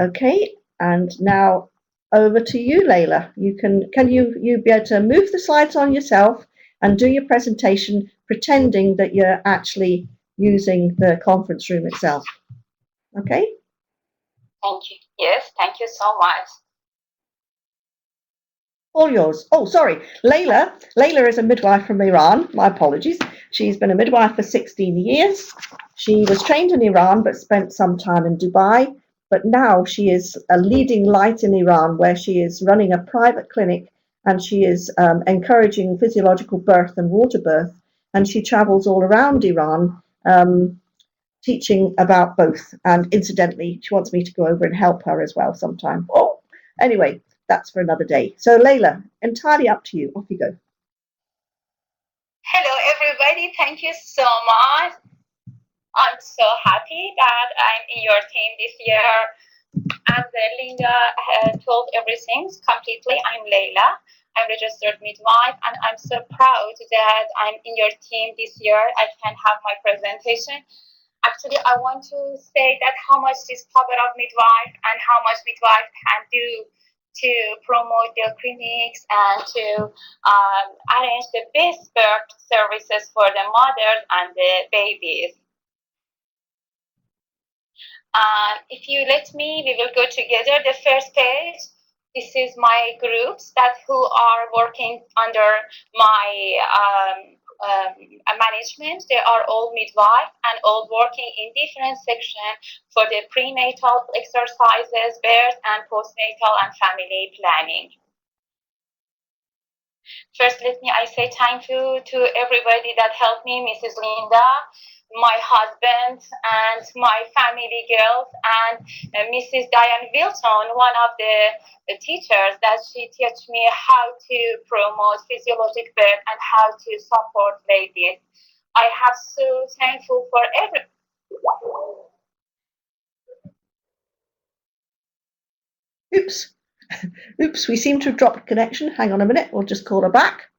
Okay, and now over to you, Leila. Can you be able to move the slides on yourself and do your presentation, pretending that you're actually using the conference room itself? Okay. Thank you. Yes, thank you so much. All yours. Oh, sorry. Leila is a midwife from Iran. My apologies. She's been a midwife for 16 years. She was trained in Iran but spent some time in Dubai. But now she is a leading light in Iran, where she is running a private clinic, and she is encouraging physiological birth and water birth. And she travels all around Iran, teaching about both. And incidentally, she wants me to go over and help her as well sometime. Oh, anyway, that's for another day. So Leila, entirely up to you. Off you go. Hello, everybody. Thank you so much. I'm so happy that I'm in your team this year. As Linda told everything completely, I'm Leila. I'm registered midwife, and I'm so proud that I'm in your team this year. I can have my presentation. Actually, I want to say that how much this power of midwife and how much midwife can do to promote their clinics and to arrange the best birth services for the mothers and the babies. If you let me, we will go together. The first page, this is my groups who are working under my management. They are all midwives and all working in different sections for the prenatal exercises, birth and postnatal and family planning. First, I say thank you to everybody that helped me, Mrs. Linda, my husband, and my family girls, and Mrs. Diane Wilson, one of the teachers that she taught me how to promote physiologic birth and how to support ladies. I have so thankful for everyone. Oops. Oops, we seem to have dropped connection. Hang on a minute, we'll just call her back.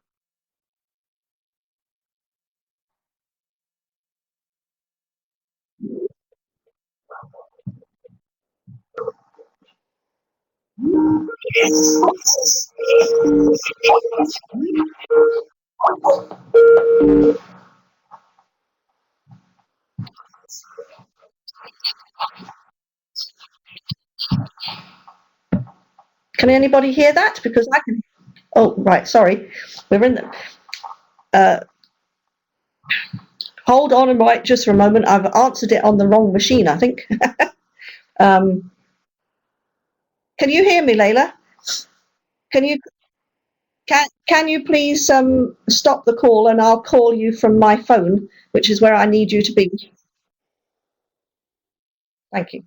Can anybody hear that? Because I can. Oh, right, sorry. We're in the. Hold on and right just for a moment. I've answered it on the wrong machine, I think. Can you hear me, Leila? Can you please stop the call, and I'll call you from my phone, which is where I need you to be. Thank you.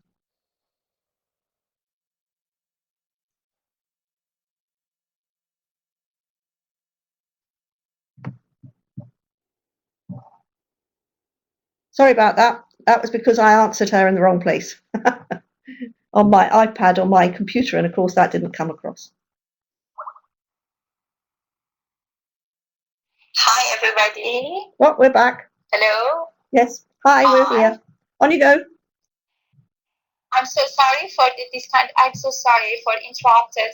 Sorry about that. That was because I answered her in the wrong place on my iPad or my computer, and of course that didn't come across. Hi, everybody. Well, we're back. Hello. Yes. Hi, we're here. On you go. I'm so sorry for this kind. I'm so sorry for interrupted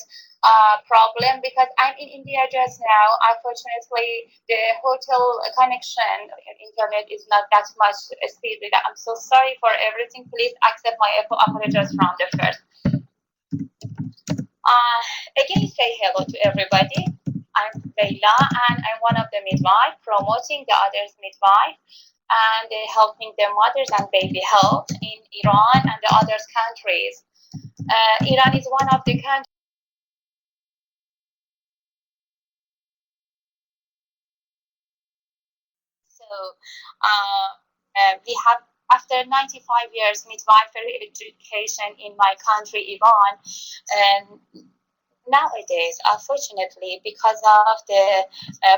problem because I'm in India just now. Unfortunately, the hotel connection internet is not that much speed. I'm so sorry for everything. Please accept my apologies from the first. Again, say hello to everybody. I'm Leila, and I'm one of the midwife promoting the others midwife and helping the mothers and baby health in Iran and the other countries. Iran is one of the countries. So we have, after 95 years midwifery education in my country, Iran, and nowadays, unfortunately, because of the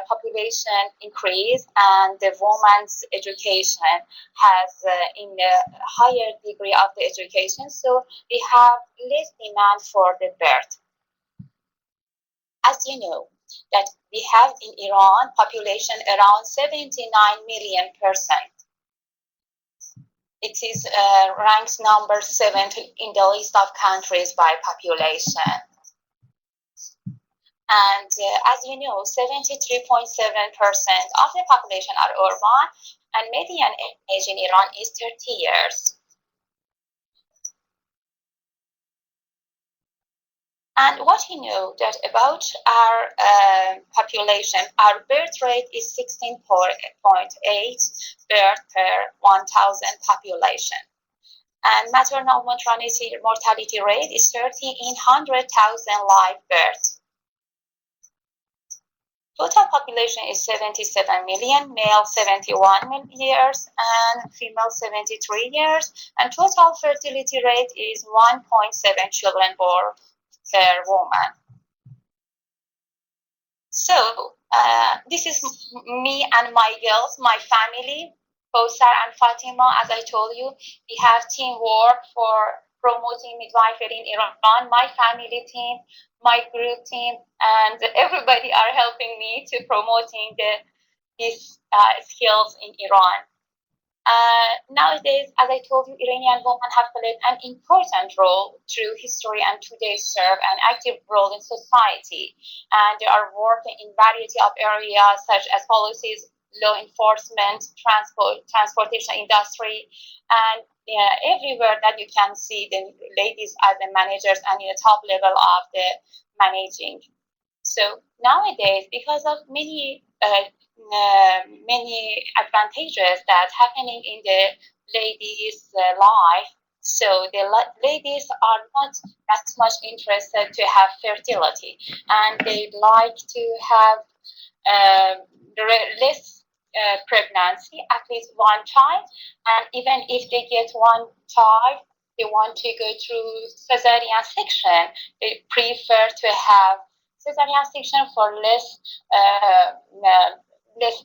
population increase and the women's education has in a higher degree of the education, so we have less demand for the birth. As you know, that we have in Iran population around 79 million person. It is ranks number 7 in the list of countries by population. And as you know, 73.7% of the population are urban, and median age in Iran is 30 years. And what you know that about our population, our birth rate is 16.8 birth per 1,000 population. And maternal mortality rate is 30 in 100,000 live births. Total population is 77 million, male 71 years and female 73 years, and total fertility rate is 1.7 children born per woman. So this is me and my girls, my family, Kosar and Fatima. As I told you, we have teamwork for promoting midwifery in Iran. My family team, my group team, and everybody are helping me to promoting these skills in Iran. Nowadays, as I told you, Iranian women have played an important role through history and today serve an active role in society. And they are working in variety of areas such as policies, law enforcement, transportation industry, and everywhere that you can see the ladies as the managers and in the top level of the managing. So nowadays, because of many advantages that's happening in the ladies' life, so the ladies are not that much interested to have fertility, and they like to have less pregnancy, at least one child, and even if they get one child, they want to go through cesarean section. They prefer to have cesarean section for less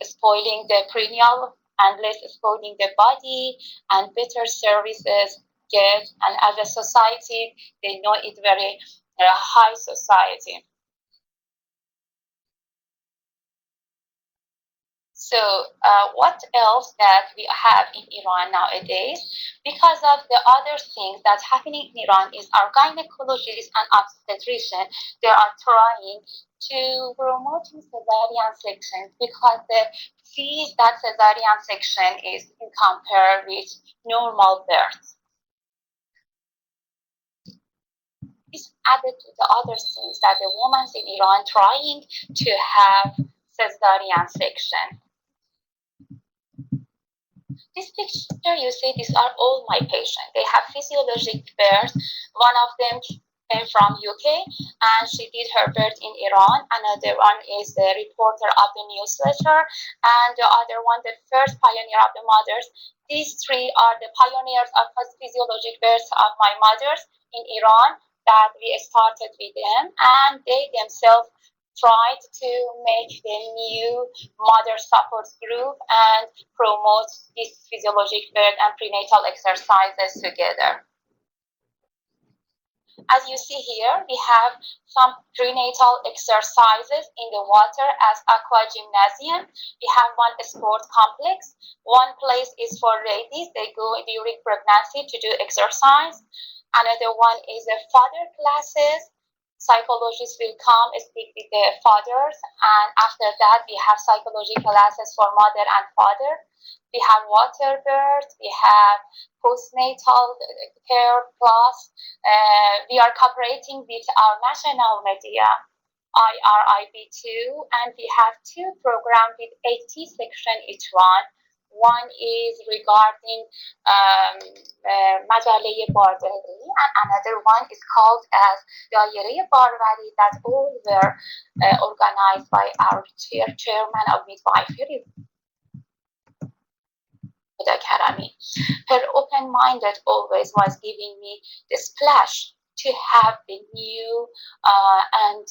spoiling the perineal and less spoiling the body, and better services get. And as a society, they know it very high society. So what else that we have in Iran nowadays? Because of the other things that's happening in Iran is our gynecologists and obstetricians, they are trying to promote cesarean section because the fees that cesarean section is compared with normal birth. This added to the other things that the women in Iran trying to have cesarean section. This picture you see, these are all my patients. They have physiologic birth. One of them came from UK and she did her birth in Iran. Another one is the reporter of the newsletter, and the other one, the first pioneer of the mothers. These three are the pioneers of physiologic birth of my mothers in Iran that we started with them, and they themselves tried to make the new mother support group and promote this physiologic birth and prenatal exercises together. As you see here, we have some prenatal exercises in the water as aqua gymnasium. We have one sport complex. One place is for ladies. They go during pregnancy to do exercise. Another one is a father classes. Psychologists will come speak with the fathers, and after that we have psychology classes for mother and father. We have water birth, we have postnatal care class. We are cooperating with our national media, IRIB2, and we have two programs with 80 sections each one. One is regarding Majale Bardari, and another one is called as Dayere Barwari, that all were organized by our chairman of Midwifery, Karami. Her open-minded always was giving me the splash to have the new and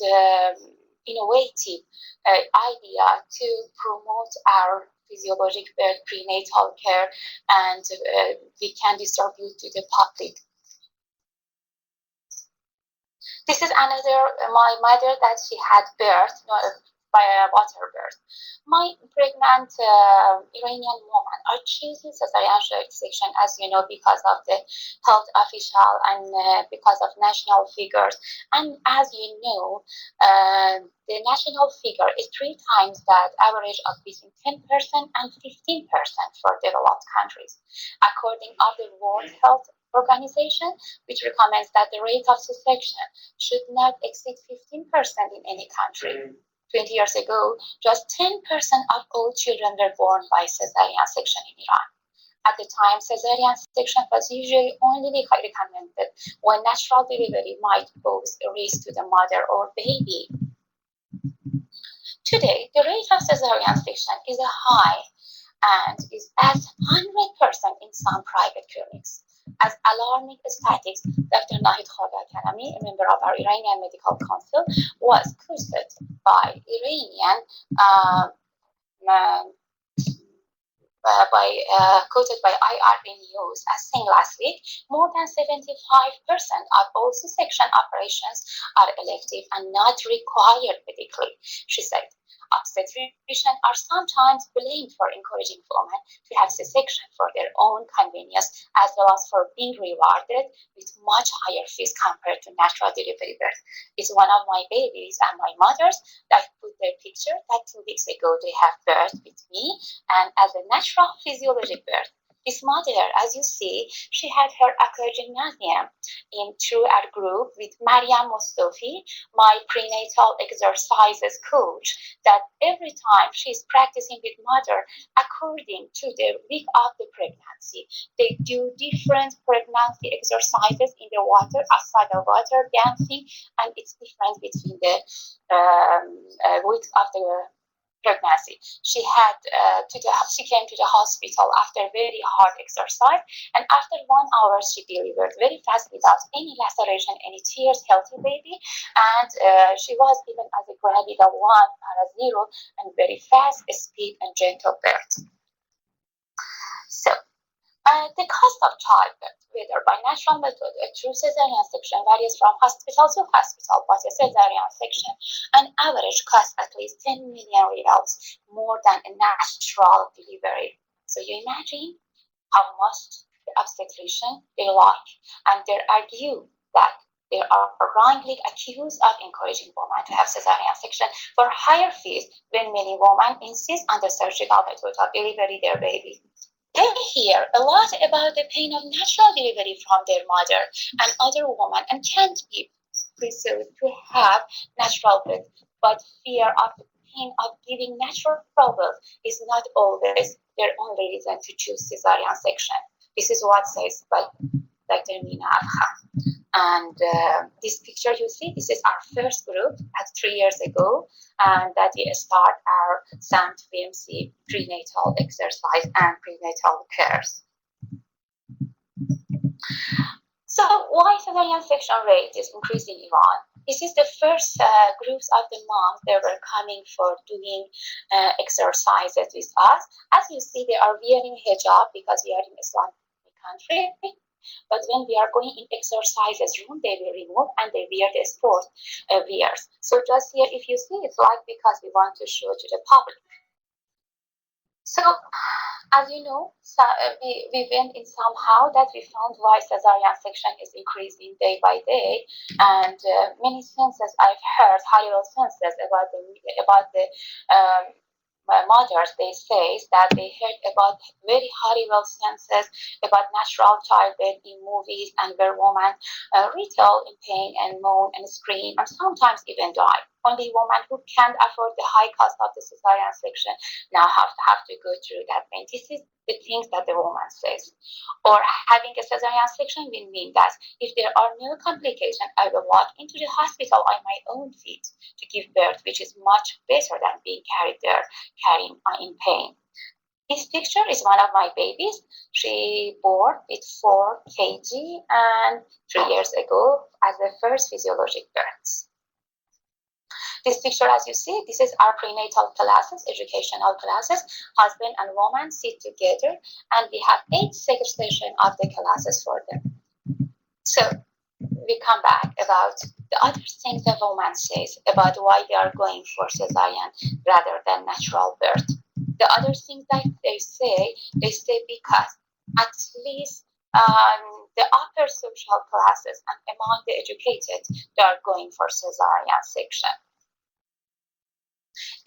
innovative idea to promote our physiologic birth prenatal care, and we can distribute to the public. This is another my mother that she had birth water birth. My pregnant Iranian woman are choosing cesarean section, as you know, because of the health official and because of national figures. And as you know, the national figure is 3 times that average of between 10% and 15% for developed countries. According to the World Health Organization, which recommends that the rate of C-section should not exceed 15% in any country. 20 years ago, just 10% of all children were born by cesarean section in Iran. At the time, cesarean section was usually only recommended when natural delivery might pose a risk to the mother or baby. Today, the rate of cesarean section is high and is at 100% in some private clinics. As alarming statistics, Dr. Nahid Khawatanami, a member of our Iranian Medical Council, was quoted by quoted by IRB News as saying last week, more than 75% of all C-section operations are elective and not required medically. She said, obstetricians are sometimes blamed for encouraging women to have C-section for their own convenience, as well as for being rewarded with much higher fees compared to natural delivery birth. It's one of my babies and my mothers that put their picture that 2 weeks ago they have birth with me, and as a natural physiologic birth. This mother, as you see, she had her gymnasium through our group with Leila Mostofi, my prenatal exercises coach, that every time she's practicing with mother according to the week of the pregnancy. They do different pregnancy exercises in the water, outside the water, dancing, and it's different between the weeks of the pregnancy. She came to the hospital after very hard exercise, and after 1 hour she delivered very fast without any laceration, any tears, healthy baby, and she was given as a gravida 1, para 0, and very fast speed and gentle birth. So the cost of childbirth, whether by natural method or through cesarean section, varies from hospital to hospital, but a cesarean section, an average costs at least 10 million riyals more than a natural delivery. So you imagine how much the obstetrician they like, and they argue that they are wrongly accused of encouraging women to have cesarean section for higher fees when many women insist on the surgical method of delivering their baby. They hear a lot about the pain of natural delivery from their mother and other women and can't be persuaded to have natural birth, but fear of the pain of giving natural birth is not always their only reason to choose cesarean section. This is what says by Dr. Mina Afha. And this picture you see, this is our first group at 3 years ago, and that we start our SAMT VMC prenatal exercise and prenatal cares. So why cesarean section rate is increasing in Iran? This is the first groups of the moms that were coming for doing exercises with us. As you see, they are wearing hijab because we are in Islamic country. But when we are going in exercises room, they will remove and they wear the sport wears. So just here, if you see, it's like because we want to show to the public. So, as you know, we went in somehow that we found why cesarean section is increasing day by day, and many senses I've heard, horrible senses about the mothers. They say that they heard about very horrible senses about natural childbirth in movies, and where women retell in pain and moan and scream and sometimes even die. Only women who can't afford the high cost of the cesarean section now have to go through that pain. This is the things that the woman says. Or having a cesarean section will mean that if there are no complications, I will walk into the hospital on my own feet to give birth, which is much better than being carried there, carrying in pain. This picture is one of my babies. She born with 4 kg and 3 years ago as the first physiologic births. This picture, as you see, this is our prenatal classes, educational classes. Husband and woman sit together, and we have 8 sessions of the classes for them. So we come back about the other things the woman says about why they are going for cesarean rather than natural birth. The other things that they say because at least the upper social classes and among the educated, they are going for cesarean section.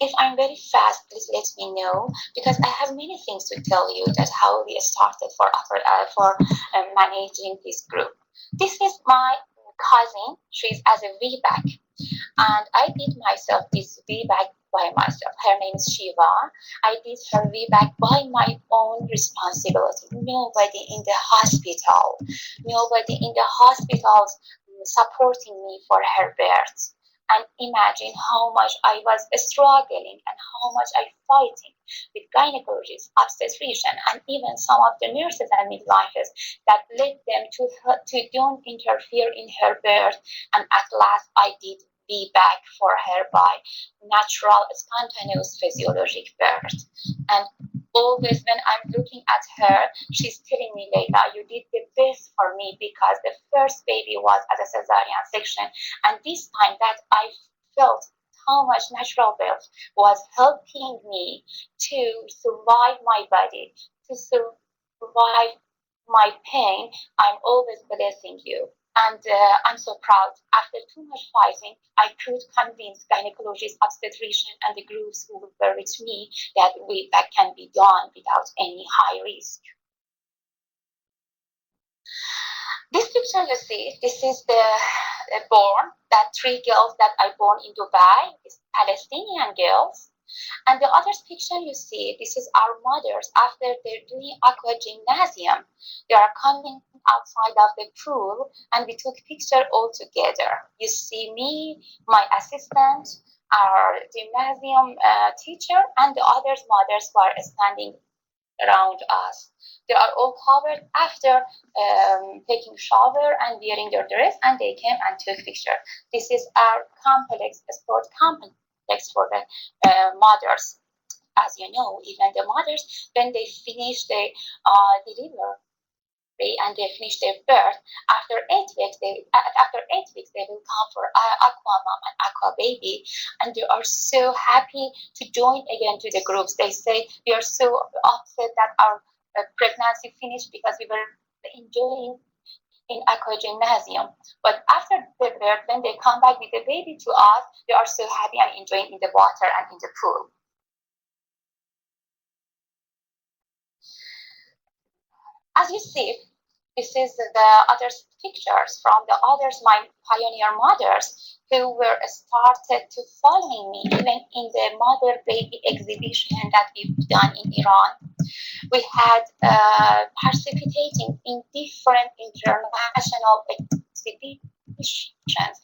If I'm very fast, please let me know, because I have many things to tell you that how we started for managing this group. This is my cousin. She's as a VBAC, and I did myself this VBAC by myself. Her name is Shiva. I did her VBAC by my own responsibility. Nobody in the hospital, nobody in the hospitals supporting me for her birth. And imagine how much I was struggling and how much I fighting with gynecologists, obstetrician, and even some of the nurses and midwives that led them to don't interfere in her birth. And at last I did be back for her by natural, spontaneous, physiologic birth. And always when I'm looking at her, she's telling me, Leila, you did the best for me, because the first baby was at a cesarean section, and this time that I felt how much natural birth was helping me to survive my body, to survive my pain. I'm always blessing you. And I'm so proud. After too much fighting, I could convince gynecologists, obstetrician, and the groups who were with me that that can be done without any high risk. This picture you see, this is the that 3 girls that I born in Dubai, these Palestinian girls. And the other picture you see, this is our mothers after they're doing aqua gymnasium. They are coming outside of the pool, and we took picture all together. You see me, my assistant, our gymnasium teacher, and the others mothers who are standing around us. They are all covered after taking shower and wearing their dress, and they came and took picture. This is our complex, sport complex for the mothers. As you know, even the mothers, when they finish the delivery and they finish their birth, after 8 weeks, they will come for aqua mom and aqua baby, and they are so happy to join again to the groups. They say we are so upset that our pregnancy finished because we were enjoying in aqua gymnasium. But after the birth, when they come back with the baby to us, they are so happy and enjoying in the water and in the pool. As you see, this is the other pictures from the others, my pioneer mothers, who were started to following me even in the mother baby exhibition that we've done in Iran. We had participating in different international exhibitions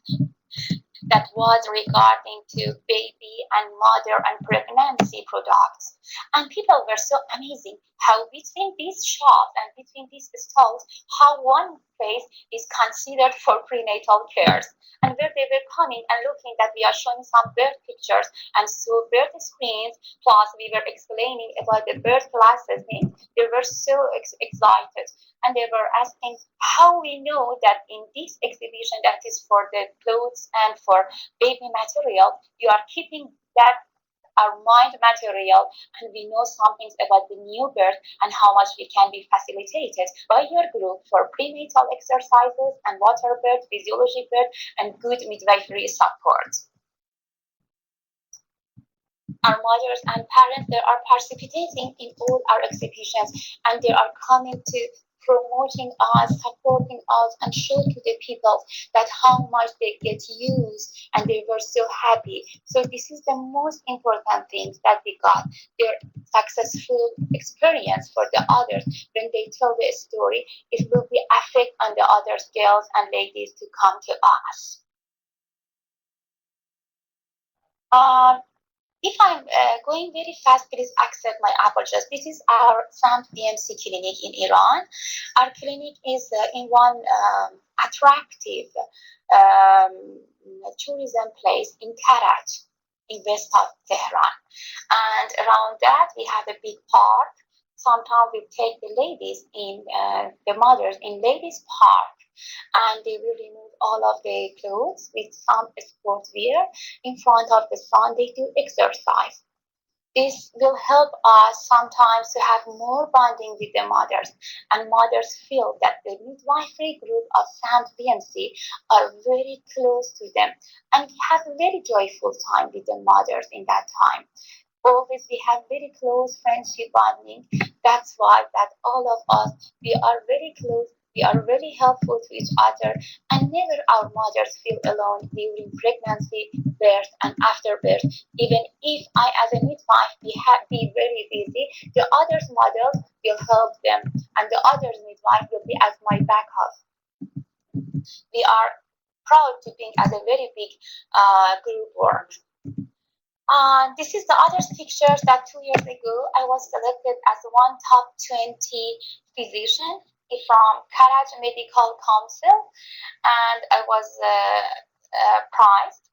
that was regarding to baby and mother and pregnancy products. And people were so amazing how between these shops and between these stalls, how one place is considered for prenatal cares. And where they were coming and looking that we are showing some birth pictures and so birth screens, plus we were explaining about the birth classes, they were so excited. And they were asking how we know that in this exhibition that is for the clothes and for baby material, you are keeping that our mind material, and we know some things about the new birth and how much we can be facilitated by your group for prenatal exercises and water birth, physiologic birth, and good midwifery support. Our mothers and parents, they are participating in all our exhibitions, and they are coming to promoting us, supporting us, and show to the people that how much they get used, and they were so happy. So this is the most important thing that we got, their successful experience for the others. When they tell the story, it will be affect on the other girls and ladies to come to us. If I'm going very fast, please accept my apologies. This is our SAMT BMC clinic in Iran. Our clinic is in one attractive tourism place in Karaj, in west of Tehran. And around that, we have a big park. Sometimes we take the ladies in, the mothers in ladies' park, and they will remove all of their clothes with some sport wear in front of the sun. They do exercise. This will help us sometimes to have more bonding with the mothers, and mothers feel that the midwifery group of SAMS BMC are very close to them, and we have a very joyful time with the mothers in that time. Always we have very close friendship bonding. That's why that all of us, we are very close, we are very helpful to each other, and never our mothers feel alone during pregnancy, birth, and after birth. Even if I as a midwife be very busy, the others mothers will help them, and the others midwife will be as my backup. We are proud to think as a very big group work. This is the other pictures that 2 years ago I was selected as one top 20 physician from Karaj Medical Council, and I was prized.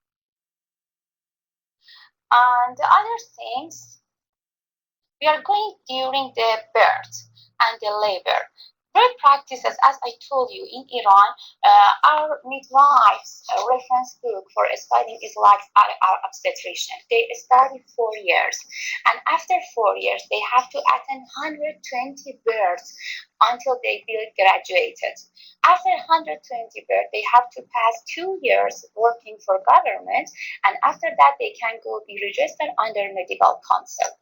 And the other things, we are going during the birth and the labor. Birth practices, as I told you, in Iran, our midwives' reference book for studying is like our obstetrician. They study 4 years, and after 4 years, they have to attend 120 births until they will graduated. After 120 births, they have to pass 2 years working for government, and after that, they can go be registered under medical council.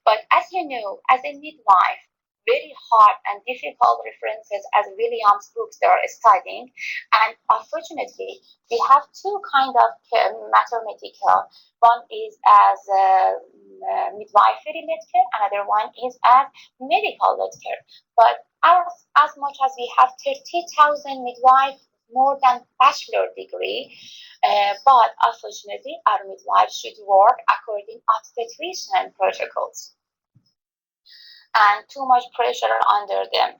But as you know, as a midwife, very hard and difficult references as Williams books they are studying, and unfortunately we have two kind of mathematical. One is as midwifery lecture, another one is as medical lecture. But as much as we have 30,000 midwives, more than bachelor degree, but unfortunately our midwives should work according obstetrician protocols, and too much pressure under them.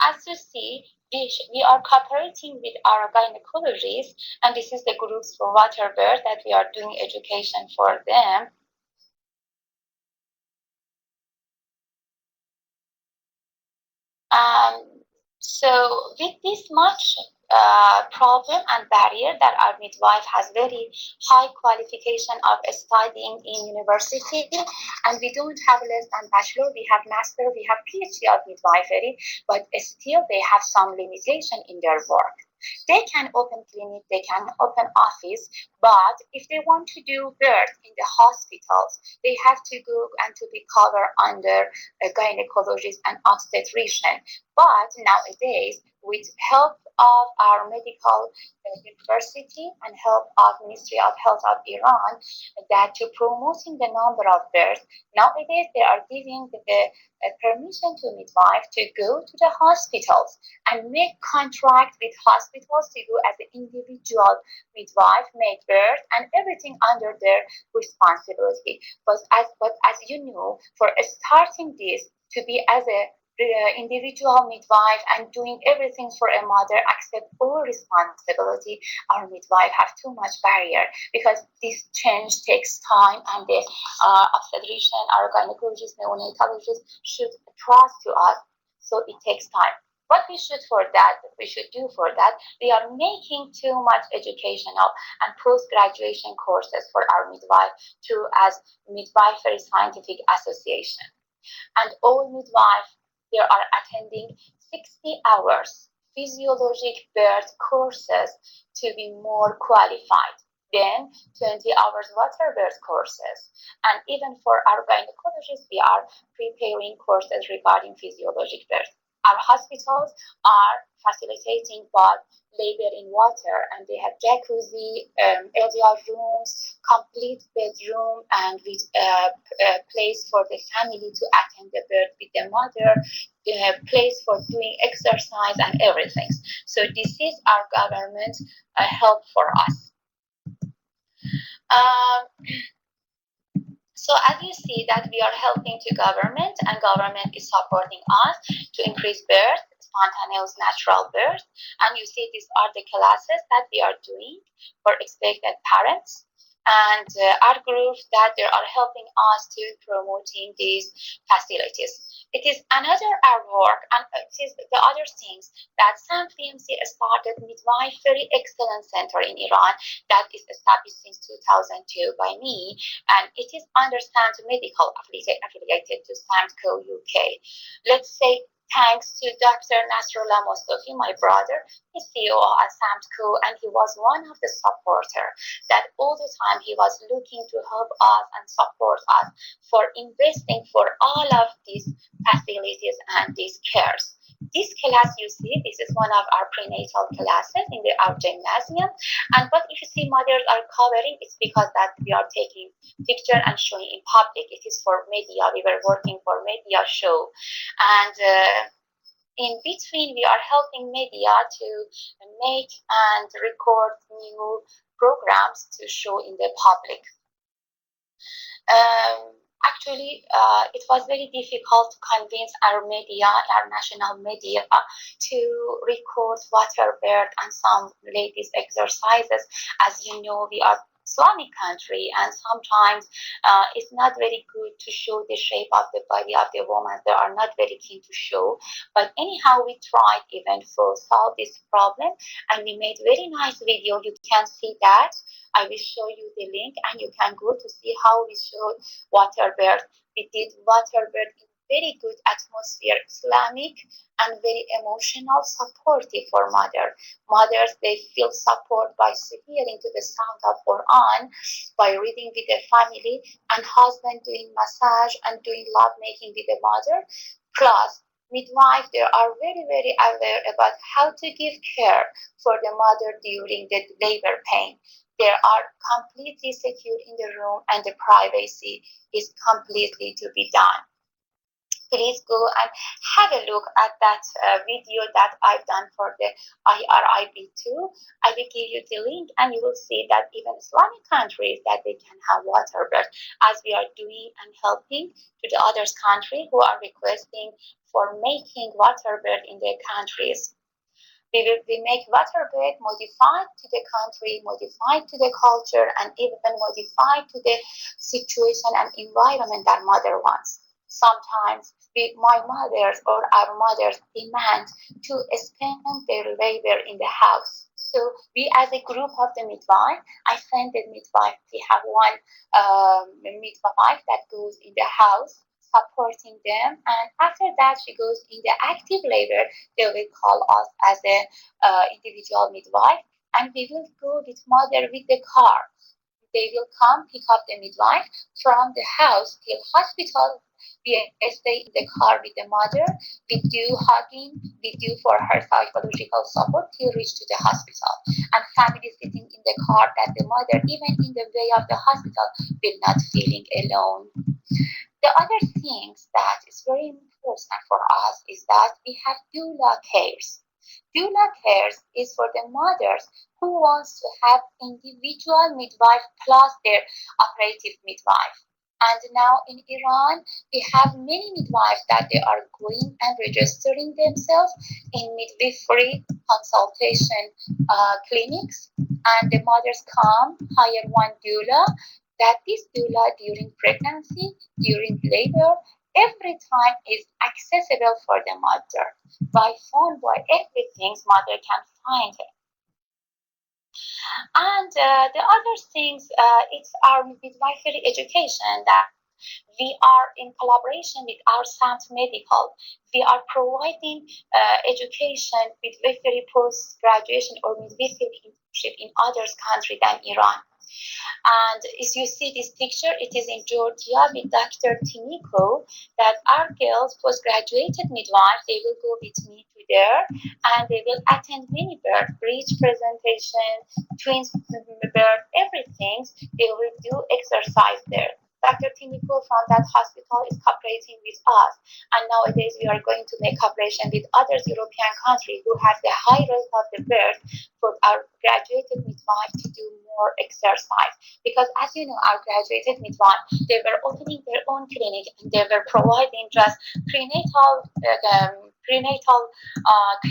As you see, we are cooperating with our gynecologists, and this is the groups for water birth that we are doing education for them. So with this much problem and barrier that our midwife has very high qualification of studying in university, and we don't have less than bachelor, we have master, we have PhD of midwifery, but still they have some limitation in their work. They can open clinic, they can open office, but if they want to do birth in the hospitals, they have to go and to be covered under a gynecologist and obstetrician. But nowadays, with help of our medical university and help of Ministry of Health of Iran, that to promoting the number of births, nowadays they are giving the permission to midwife to go to the hospitals and make contract with hospitals to go as an individual midwife, make birth, and everything under their responsibility. But as you know, for starting this to be as a individual midwife and doing everything for a mother, accept all responsibility, our midwife have too much barrier, because this change takes time, and the obstetrician, our gynecologist, neonatologist should trust to us, so it takes time. What we should do for that, we are making too much educational and post-graduation courses for our midwife through as Midwifery Scientific Association. And all midwives, they are attending 60 hours physiologic birth courses to be more qualified. Then 20 hours water birth courses. And even for our gynecologists, we are preparing courses regarding physiologic birth. Our hospitals are facilitating both labor in water, and they have jacuzzi, LDR rooms, complete bedroom, and with a place for the family to attend the birth with the mother, place for doing exercise and everything. So this is our government help for us. So as you see that we are helping to government, and government is supporting us to increase birth, spontaneous natural birth, and you see these are the classes that we are doing for expected parents. and our group that they are helping us to promoting these facilities. It is another our work, and it is the other things that SAM PMC started Midwifery Excellence Center in Iran that is established since 2002 by me, and it is under SAM's medical affiliated to SAMCO UK. Let's say thanks to Dr. Leila Mostofi, my brother, he's CEO at SAMCO, and he was one of the supporters that all the time he was looking to help us and support us for investing for all of these facilities and these cares. This class you see, this is one of our prenatal classes in our gymnasium. And but if you see mothers are covering, it's because that we are taking picture and showing in public. It is for media. We were working for media show, and in between we are helping media to make and record new programs to show in the public. Actually, it was very difficult to convince our media, our national media, to record water birth and some ladies exercises. As you know, we are Islamic country, and sometimes it's not very good to show the shape of the body of the woman. They are not very keen to show. But anyhow, we tried even to solve this problem, and we made very nice video. You can see that. I will show you the link, and you can go to see how we showed water birth. We did water birth in very good atmosphere, Islamic and very emotional, supportive for mothers. They feel support by hearing to the sound of Quran, by reading with the family, and husband doing massage and doing love making with the mother. Plus, midwife, they are very aware about how to give care for the mother during the labor pain. They are completely secure in the room, and the privacy is completely to be done. Please go and have a look at that video that I've done for the IRIB2. I will give you the link, and you will see that even Islamic countries that they can have water birth, as we are doing and helping to the other countries who are requesting for making water birth in their countries. We make water birth modified to the country, modified to the culture, and even modified to the situation and environment that mother wants. Sometimes my mothers or our mothers demand to spend their labor in the house. So we, as a group of the midwife, I send the midwife. We have one midwife that goes in the house supporting them, and after that she goes in the active labor. They will call us as a individual midwife, and we will go with mother with the car. They will come pick up the midwife from the house till hospital. We stay in the car with the mother. We do hugging. We do for her psychological support till reach to the hospital. And family sitting in the car that the mother, even in the way of the hospital, will not feeling alone. The other things that is very important for us is that we have doula cares. Doula cares is for the mothers who wants to have individual midwife plus their operative midwife. And now in Iran, we have many midwives that they are going and registering themselves in midwifery consultation clinics, and the mothers come, hire one doula, that this doula during pregnancy, during labor, every time is accessible for the mother. By phone, by everything, mother can find it. And the other things, it's our midwifery education that we are in collaboration with our SAMS Medical. We are providing education, midwifery post-graduation or midwifery internship in other countries than Iran. And as you see this picture, it is in Georgia with Dr. Timiko, that our girls, postgraduated midwives, they will go with me to there, and they will attend many birth, breech presentation, twins birth, everything. They will do exercise there. Dr. Timiko from that hospital is cooperating with us, and nowadays we are going to make cooperation with other European countries who have the high rate of the birth for our graduated midwife to do more exercise. Because as you know, our graduated midwife, they were opening their own clinic, and they were providing just prenatal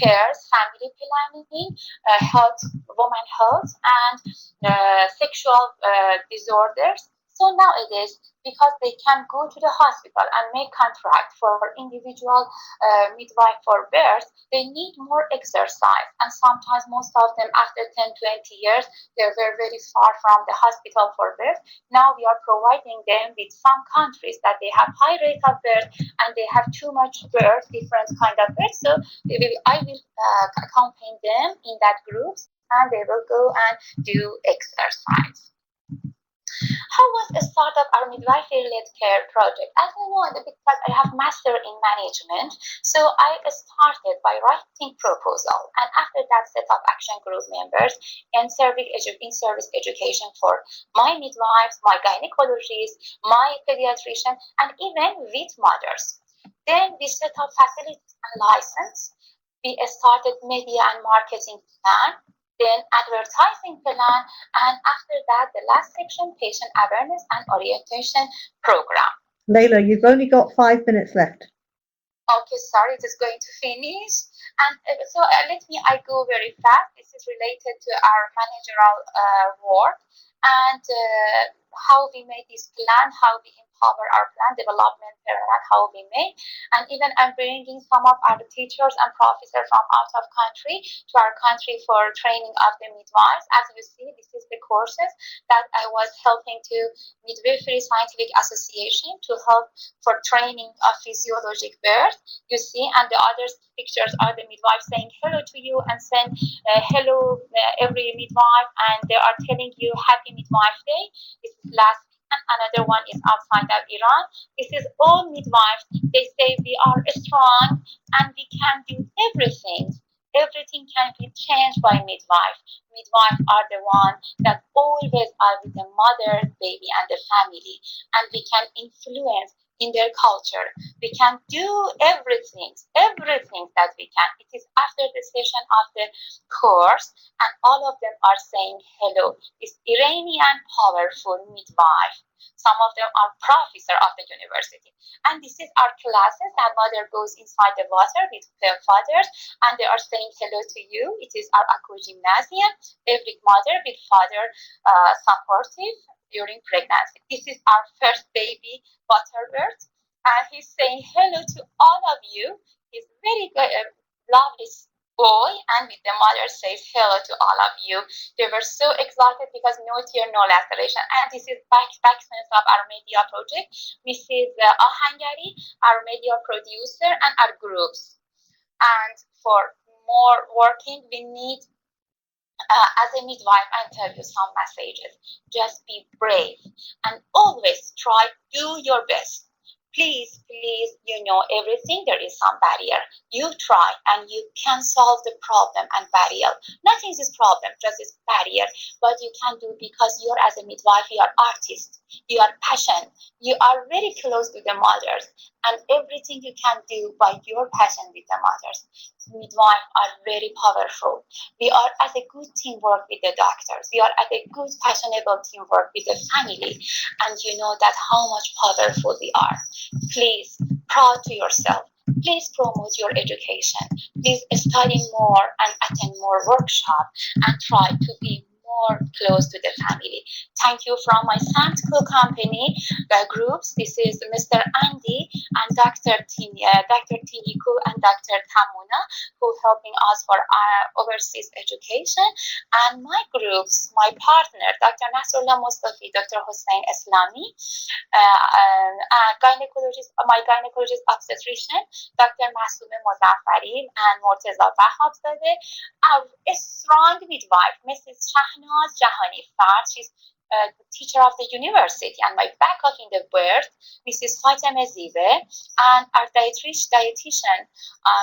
cares, family planning, health women health and sexual disorders. So nowadays, because they can go to the hospital and make contract for individual midwife for birth, they need more exercise. And sometimes most of them after 10, 20 years, they're very, very far from the hospital for birth. Now we are providing them with some countries that they have high rate of birth and they have too much birth, different kind of birth. So I will accompany them in that groups and they will go and do exercise. How was the start of our midwifery-led care project? As you know, because I have master in management, so I started by writing proposal, and after that, set up action group members and in-service education for my midwives, my gynecologists, my pediatrician, and even with mothers. Then we set up facilities and license. We started media and marketing plan, then advertising plan, and after that, the last section, patient awareness and orientation program. Leila, you've only got 5 minutes left. Okay, sorry, it is going to finish. And I go very fast. This is related to our managerial work and how we made this plan, how we empower our plan development plan, how we made. And even I'm bringing some of our teachers and professors from out of country to our country for training of the midwives. As you see, this is the courses that I was helping to Midwifery Scientific Association to help for training of physiologic birth. You see, and the other pictures are the midwives saying hello to you and saying hello every midwife, and they are telling you happy midwife day. This is last week, and another one is outside of Iran. This is all midwives. They say we are strong and we can do everything. Everything can be changed by midwife. Midwives are the one that always are with the mother, baby, and the family, and we can influence in their culture. We can do everything that we can. It is after the session of the course, and all of them are saying hello. It's Iranian powerful midwife. Some of them are professor of the university. And this is our classes, and mother goes inside the water with their fathers, and they are saying hello to you. It is our aqua gymnasium. Every mother with father supportive during pregnancy. This is our first baby, Butterbird, and he's saying hello to all of you. He's very good, lovely boy, and with the mother says hello to all of you. They were so excited because no tear, no laceration. And this is backsense of our media project. Mrs. Ahangari, our media producer, and our groups. And for more working, we need as a midwife, I tell you some messages. Just be brave and always try, do your best. Please, you know everything. There is some barrier. You try and you can solve the problem and barrier. Nothing is problem, just is barrier. But you can do because you're as a midwife, you are artist, you are passionate, you are very close to the mothers, and everything you can do by your passion with the mothers. Midwives are very powerful. We are as a good teamwork with the doctors. We are at a good, passionate teamwork with the family, and you know that how much powerful we are. Please, proud to yourself. Please promote your education. Please study more and attend more workshops and try to be more close to the family. Thank you from my Samsco company groups. This is Mr. Andy and Dr. Tiniku and Dr. Tamuna, who helping us for our overseas education. And my groups, my partner, Dr. Leila Mostofi, Dr. Hossein Islami, my gynecologist obstetrician, Dr. Masume Mozaffari and Morteza Vahabzadeh, our strong midwife, Mrs. Shahnaz Jahani Fard. She's the teacher of the university, and my backup in the birth, Mrs. Fatima Zive, and our dietitian,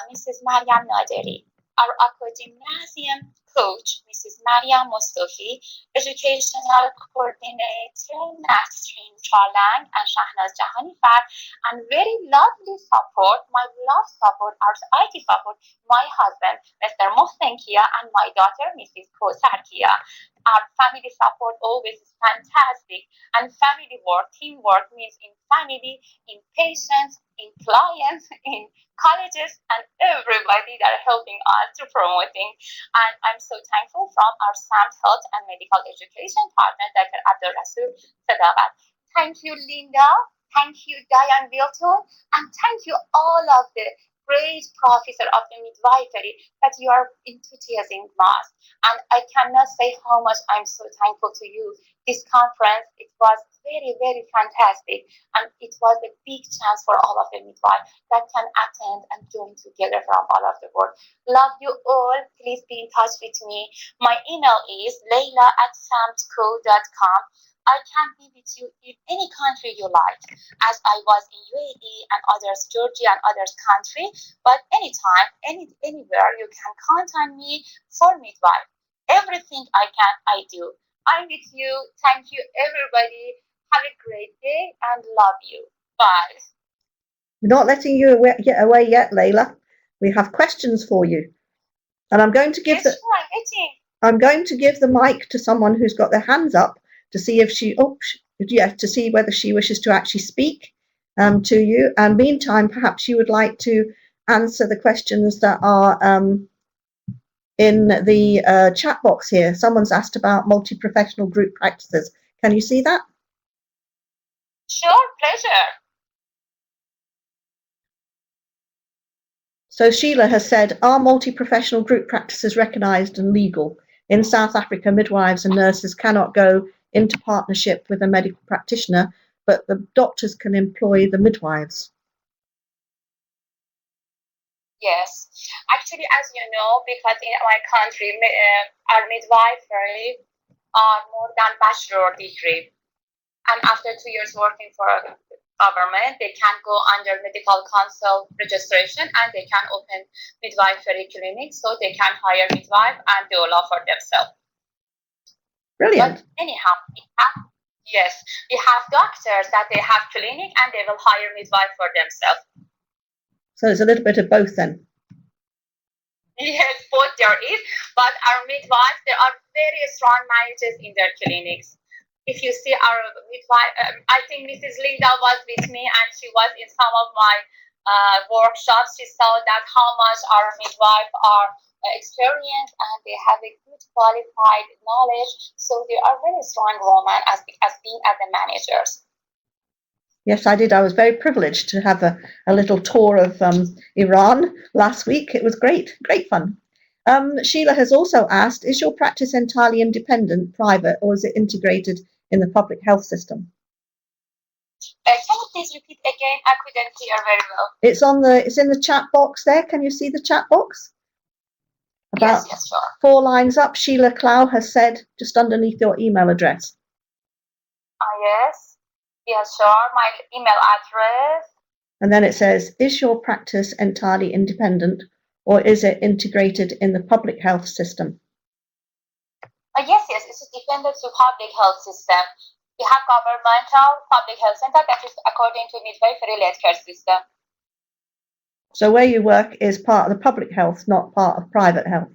Mrs. Mariam Naderi, our aqua gymnasium coach, Mrs. Leila Mostofi, educational coordinator, Nasrin Charlang and Shahnaz Jahani Fard, and very lovely support, my love support, our IT support, my husband, Mr. Mohsen Kia, and my daughter, Mrs. Kosar Kia. Our family support always is fantastic, and family work, teamwork means in family, in patients, in clients, in colleges, and everybody that are helping us to promoting. And I'm so thankful from our SAMT Health and Medical Education partner, Dr. Abdul Rasul Sadaqat. Thank you, Linda. Thank you, Diane Wilton. And thank you all of the great professor of the midwifery that you are enthusiastic mass. And I cannot say how much I'm so thankful to you. This conference, it was very, very fantastic. And it was a big chance for all of the midwives that can attend and join together from all of the world. Love you all. Please be in touch with me. My email is leila@samtco.com. I can be with you in any country you like, as I was in UAE and others, Georgia and others country. But anytime, anywhere, you can contact me for midwife. Everything I can, I do. I'm with you. Thank you, everybody. Have a great day and love you. Bye. We're not letting you get away yet, Leila. We have questions for you, and I'm going to give I'm going to give the mic to someone who's got their hands up to see if to see whether she wishes to actually speak to you. And meantime, perhaps you would like to answer the questions that are in the chat box here. Someone's asked about multi-professional group practices. Can you see that? Sure, pleasure. So Sheila has said, are multi-professional group practices recognised and legal? In South Africa, midwives and nurses cannot go into partnership with a medical practitioner, but the doctors can employ the midwives. Yes, actually, as you know, because in my country, our midwifery are more than bachelor degree, and after 2 years working for a government, they can go under medical council registration and they can open midwifery clinics, so they can hire midwife and do law for themselves. Brilliant. But anyhow, yes, we have doctors that they have clinic and they will hire midwife for themselves. So it's a little bit of both then. Yes, both there is, but our midwives, there are very strong managers in their clinics. If you see our midwife, I think Mrs. Linda was with me and she was in some of my workshops. She saw that how much our midwives are experienced and they have a good qualified knowledge. So they are very strong women as being as the managers. Yes, I did. I was very privileged to have a little tour of Iran last week. It was great fun. Sheila has also asked, is your practice entirely independent, private, or is it integrated in the public health system? Can you please repeat again? I couldn't hear very well. It's in the chat box there. Can you see the chat box? Yes, sure. 4 lines up, Sheila Clow has said just underneath your email address. Yes, sure. My email address. And then it says, is your practice entirely independent or is it integrated in the public health system? Yes, it's dependent to public health system. We have governmental public health center that is according to midwifery healthcare system. So where you work is part of the public health, not part of private health?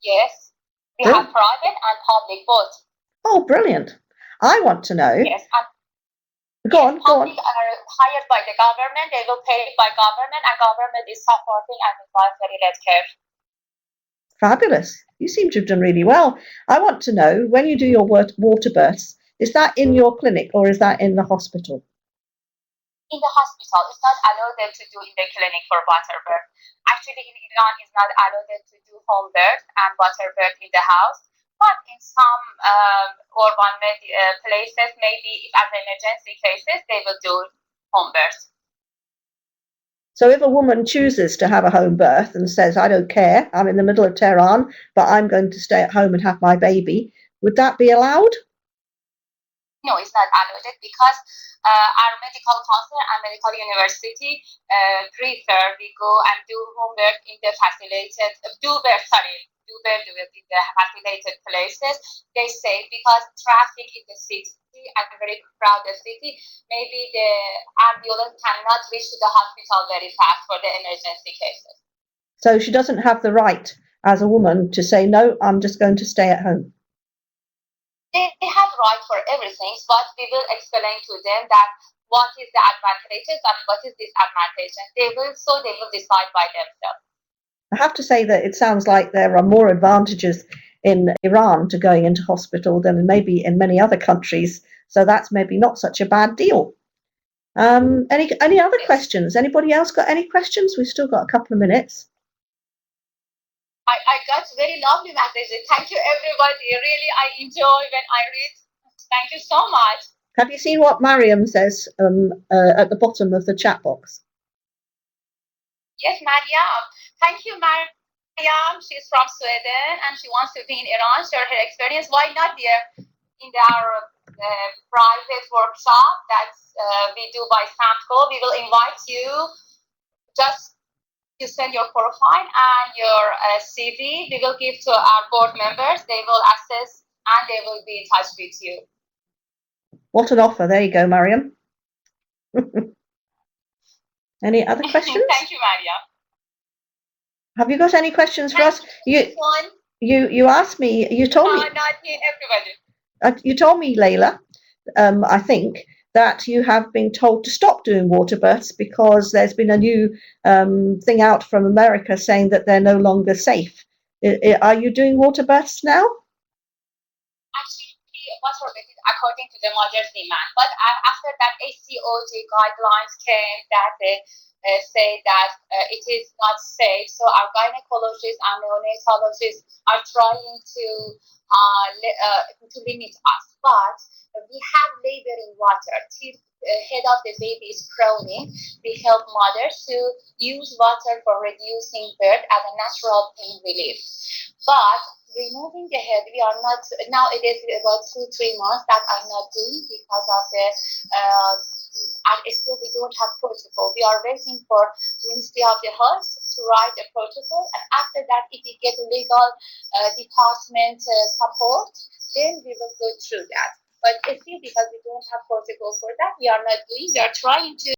Yes, we have private and public both. Oh, brilliant. I want to know. Yes, and go on. Public are hired by the government, they will pay by government, and government is supporting and midwifery healthcare. Fabulous. You seem to have done really well. I want to know, when you do your water births, is that in your clinic or is that in the hospital? In the hospital. It's not allowed to do in the clinic for water birth. Actually, in Iran, it's not allowed to do home birth and water birth in the house. But in some urban places, maybe as emergency cases, they will do home birth. So if a woman chooses to have a home birth and says, I don't care, I'm in the middle of Tehran, but I'm going to stay at home and have my baby, would that be allowed? No, it's not allowed because our medical council and medical university prefer we go and do home birth in the facilitated, do birth in the facilitated places. They say because traffic in the city and a very crowded city, maybe the ambulance cannot reach to the hospital very fast for the emergency cases. So she doesn't have the right as a woman to say, no, I'm just going to stay at home. They have right for everything, but we will explain to them that what is the advantages and what is disadvantages. They will decide by themselves. I have to say that it sounds like there are more advantages in Iran to going into hospital than maybe in many other countries. So that's maybe not such a bad deal. Any other questions? Anybody else got any questions? We've still got a couple of minutes. I got very lovely messages. Thank you, everybody. Really, I enjoy when I read. Thank you so much. Have you seen what Mariam says at the bottom of the chat box? Yes, Mariam. Thank you, Mariam. She's from Sweden and she wants to be in Iran, share her experience. Why not there in our private workshop that we do by Samco? We will invite you. Just you send your profile and your CV. We will give to our board members. They will assess and they will be in touch with you. What an offer. There you go, Mariam. Any other questions? Thank you, Maria. Have you got any questions for us? You asked me, you told me. Not me, everybody. You told me, Leila, I think, that you have been told to stop doing water births because there's been a new thing out from America saying that they're no longer safe. Are you doing water births now? Actually, water birth is according to the mother's demand. But after that, ACOG guidelines came that they say that it is not safe. So our gynecologists and neonatologists are trying to limit us. But we have labor in water till head of the baby is crowning. We help mothers to use water for reducing birth as a natural pain relief. But removing the head, we are not, now it is about 2-3 months that I'm not doing because of the, and still we don't have protocol. We are waiting for Ministry of the Health to write a protocol, and after that, if we get legal department support, then we will go through that. But still, because we don't have protocol for that, we are not doing. We are trying to